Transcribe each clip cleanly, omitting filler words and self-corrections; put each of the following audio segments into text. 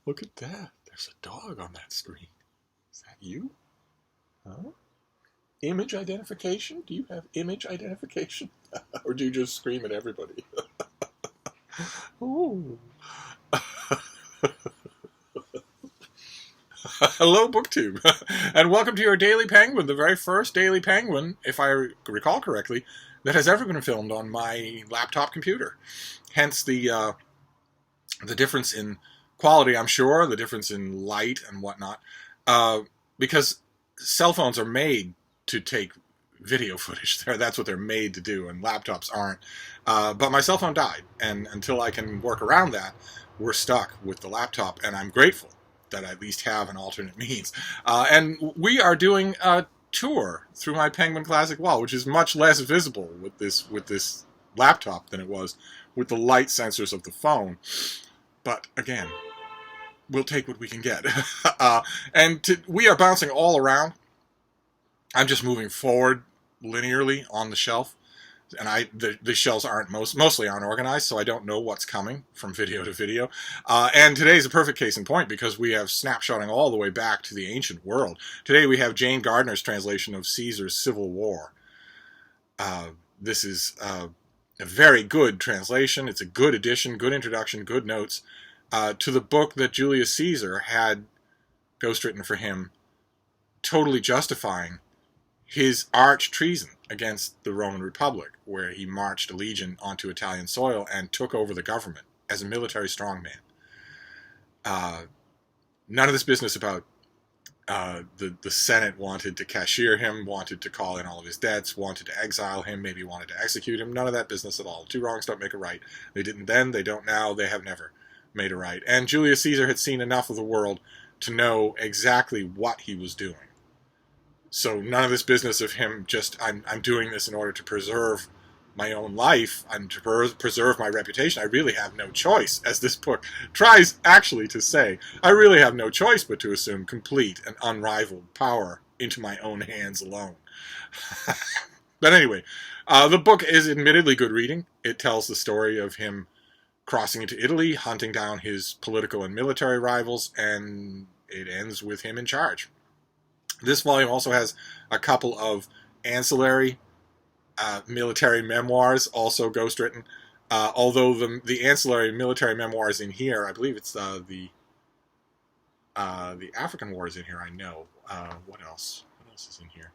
Look at that. There's a dog on that screen. Is that you? Huh? Image identification? Do you have image identification? Or do you just scream at everybody? Ooh. Hello, BookTube, and welcome to your Daily Penguin, the very first Daily Penguin, if I recall correctly, that has ever been filmed on my laptop computer. Hence the difference in quality, I'm sure, the difference in light and whatnot, because cell phones are made to take video footage. That's what they're made to do, and laptops aren't. But my cell phone died, and until I can work around that, we're stuck with the laptop, and I'm grateful that I at least have an alternate means. And we are doing a tour through my Penguin Classic wall, which is much less visible with this laptop than it was with the light sensors of the phone. But again, we'll take what we can get. We are bouncing all around. I'm just moving forward linearly on the shelf. And the shelves mostly aren't organized, so I don't know what's coming from video to video. And today's a perfect case in point because we have snapshotting all the way back to the ancient world. Today we have Jane Gardner's translation of Caesar's Civil War. This is a very good translation. It's a good addition, good introduction, good notes to the book that Julius Caesar had ghostwritten for him, totally justifying his arch treason against the Roman Republic, where he marched a legion onto Italian soil and took over the government as a military strongman. None of this business about the Senate wanted to cashier him, wanted to call in all of his debts, wanted to exile him, maybe wanted to execute him. None of that business at all. Two wrongs don't make a right. They didn't then, they don't now, they have never made a right. And Julius Caesar had seen enough of the world to know exactly what he was doing. So none of this business of him just, I'm doing this in order to preserve my own life, and to preserve my reputation. I really have no choice, as this book tries actually to say. I really have no choice but to assume complete and unrivaled power into my own hands alone. But anyway, the book is admittedly good reading. It tells the story of him crossing into Italy, hunting down his political and military rivals, and it ends with him in charge. This volume also has a couple of ancillary military memoirs, also ghostwritten. Although the ancillary military memoirs in here, I believe it's the African War is in here. I know. What else? What else is in here?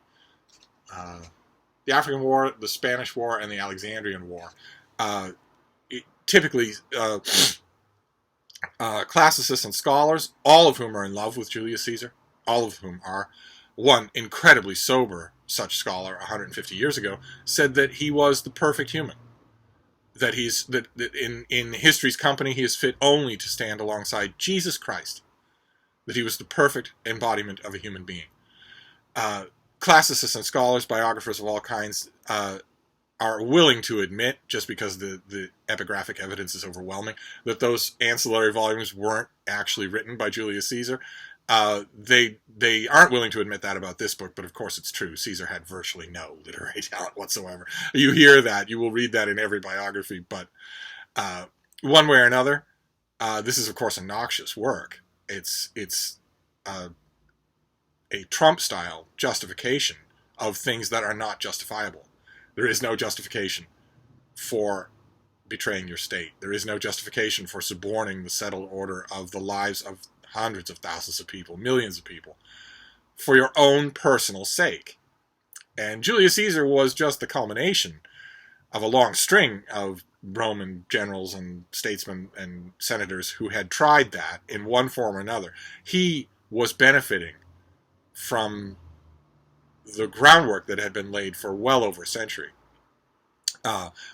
The African War, the Spanish War, and the Alexandrian War. Typically, classicists and scholars, all of whom are in love with Julius Caesar, all of whom are. One incredibly sober such scholar 150 years ago said that he was the perfect human. That in history's company he is fit only to stand alongside Jesus Christ. That he was the perfect embodiment of a human being. Classicists and scholars, biographers of all kinds, are willing to admit, just because the epigraphic evidence is overwhelming, that those ancillary volumes weren't actually written by Julius Caesar. They aren't willing to admit that about this book, but of course it's true. Caesar had virtually no literary talent whatsoever. You hear that, you will read that in every biography, but one way or another, this is of course a noxious work. It's a Trump-style justification of things that are not justifiable. There is no justification for betraying your state. There is no justification for suborning the settled order of the lives of hundreds of thousands of people, millions of people, for your own personal sake. And Julius Caesar was just the culmination of a long string of Roman generals and statesmen and senators who had tried that in one form or another. He was benefiting from the groundwork that had been laid for well over a century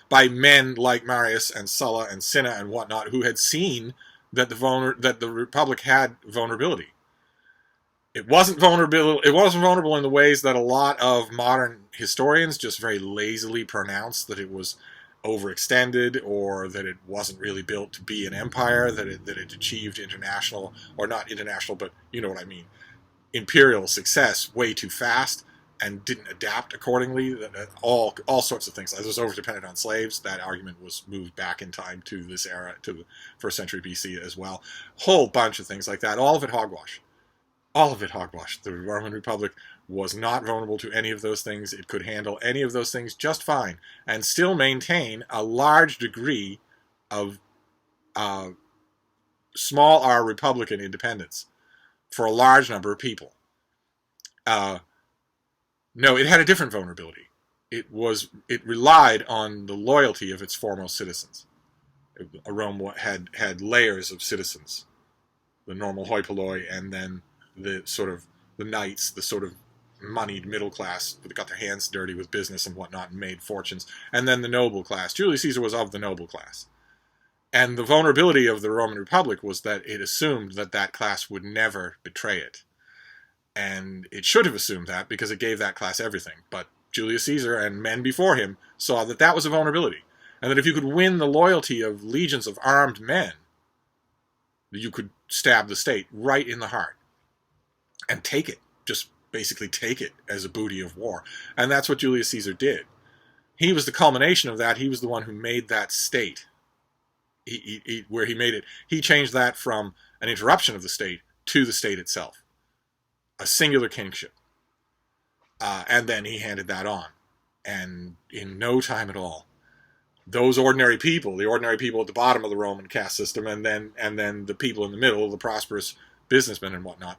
by men like Marius and Sulla and Cinna and whatnot, who had seen that the Republic had vulnerability. It wasn't vulnerable in the ways that a lot of modern historians just very lazily pronounce that it was overextended, or that it wasn't really built to be an empire, that it achieved international, or not international, but you know what I mean, imperial success way too fast, and didn't adapt accordingly. All sorts of things. As it was over-dependent on slaves, that argument was moved back in time to this era, to the 1st century BC as well. Whole bunch of things like that. All of it hogwash. All of it hogwash. The Roman Republic was not vulnerable to any of those things. It could handle any of those things just fine and still maintain a large degree of small r Republican independence for a large number of people. No, it had a different vulnerability. It relied on the loyalty of its foremost citizens. Rome had layers of citizens, the normal hoi polloi, and then the knights, the sort of moneyed middle class that got their hands dirty with business and whatnot and made fortunes, and then the noble class. Julius Caesar was of the noble class. And the vulnerability of the Roman Republic was that it assumed that that class would never betray it. And it should have assumed that because it gave that class everything. But Julius Caesar and men before him saw that that was a vulnerability. And that if you could win the loyalty of legions of armed men, you could stab the state right in the heart and take it. Just basically take it as a booty of war. And that's what Julius Caesar did. He was the culmination of that. He was the one who made that state. Where he made it. He changed that from an interruption of the state to the state itself. A singular kingship. And then he handed that on. And in no time at all, those ordinary people, the ordinary people at the bottom of the Roman caste system, and then the people in the middle, the prosperous businessmen and whatnot,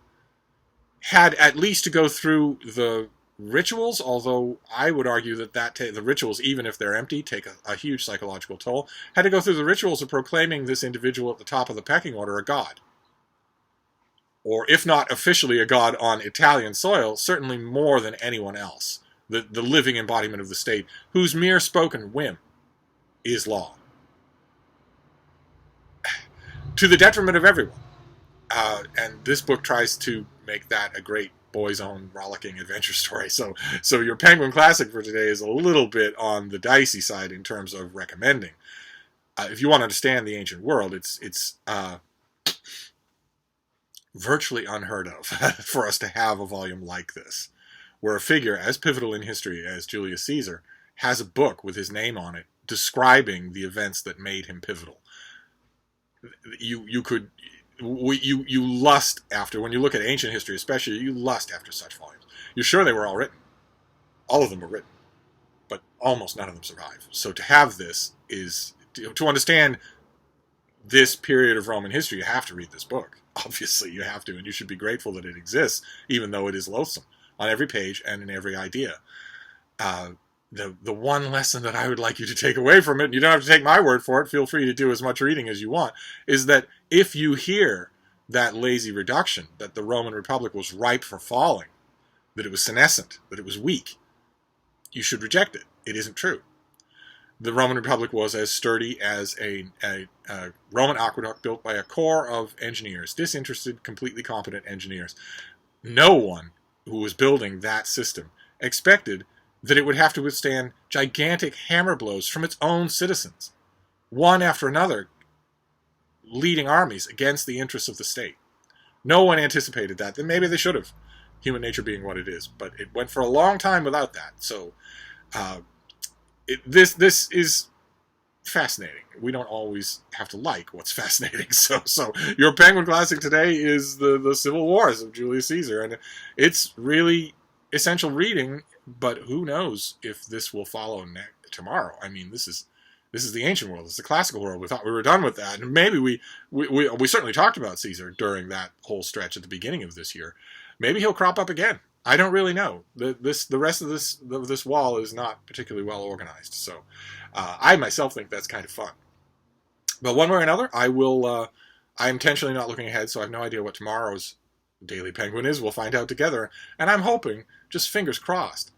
had at least to go through the rituals, although I would argue that the rituals, even if they're empty, take a huge psychological toll, had to go through the rituals of proclaiming this individual at the top of the pecking order a god. Or if not officially a god on Italian soil, certainly more than anyone else. The living embodiment of the state, whose mere spoken whim is law. To the detriment of everyone. And this book tries to make that a great boys' own rollicking adventure story. So your Penguin Classic for today is a little bit on the dicey side in terms of recommending. If you want to understand the ancient world, it's virtually unheard of for us to have a volume like this, where a figure as pivotal in history as Julius Caesar has a book with his name on it describing the events that made him pivotal. You lust after, when you look at ancient history especially, you lust after such volumes. You're sure they were all written. All of them were written. But almost none of them survive. So to have this is, to understand this period of Roman history, you have to read this book. Obviously, you have to, and you should be grateful that it exists, even though it is loathsome on every page and in every idea. The one lesson that I would like you to take away from it, and you don't have to take my word for it, feel free to do as much reading as you want, is that if you hear that lazy reduction, that the Roman Republic was ripe for falling, that it was senescent, that it was weak, you should reject it. It isn't true. The Roman Republic was as sturdy as a Roman aqueduct built by a corps of engineers, disinterested, completely competent engineers. No one who was building that system expected that it would have to withstand gigantic hammer blows from its own citizens, one after another, leading armies against the interests of the state. No one anticipated that. Then maybe they should have, human nature being what it is. But it went for a long time without that. So this is fascinating. We don't always have to like what's fascinating. So your Penguin Classic today is the Civil Wars of Julius Caesar, and it's really essential reading. But who knows if this will follow tomorrow? I mean, this is the ancient world. It's the classical world. We thought we were done with that, and maybe we certainly talked about Caesar during that whole stretch at the beginning of this year. Maybe he'll crop up again. I don't really know. The rest of this wall is not particularly well organized, so I myself think that's kind of fun. But one way or another, I'm intentionally not looking ahead, so I have no idea what tomorrow's Daily Penguin is. We'll find out together, and I'm hoping, just fingers crossed,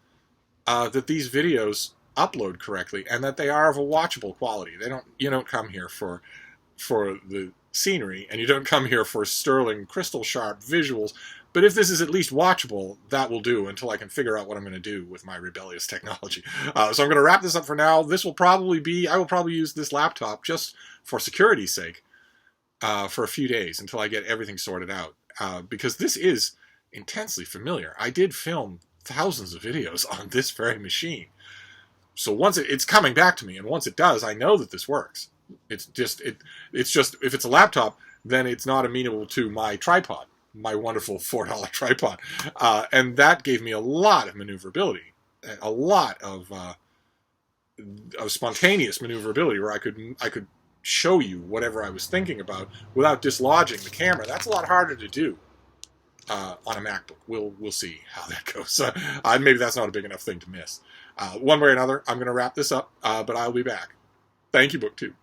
that these videos upload correctly and that they are of a watchable quality. You don't come here for the scenery, and you don't come here for sterling, crystal sharp visuals. But if this is at least watchable, that will do until I can figure out what I'm going to do with my rebellious technology. So I'm going to wrap this up for now. I will probably use this laptop just for security's sake for a few days until I get everything sorted out. Because this is intensely familiar. I did film thousands of videos on this very machine. So once it's coming back to me, and once it does, I know that this works. It's just if it's a laptop, then it's not amenable to my tripod, my wonderful $4 tripod, and that gave me a lot of maneuverability, a lot of spontaneous maneuverability, where I could show you whatever I was thinking about without dislodging the camera. That's a lot harder to do on a MacBook. We'll see how that goes. Maybe that's not a big enough thing to miss. One way or another, I'm going to wrap this up, but I'll be back. Thank you, BookTube.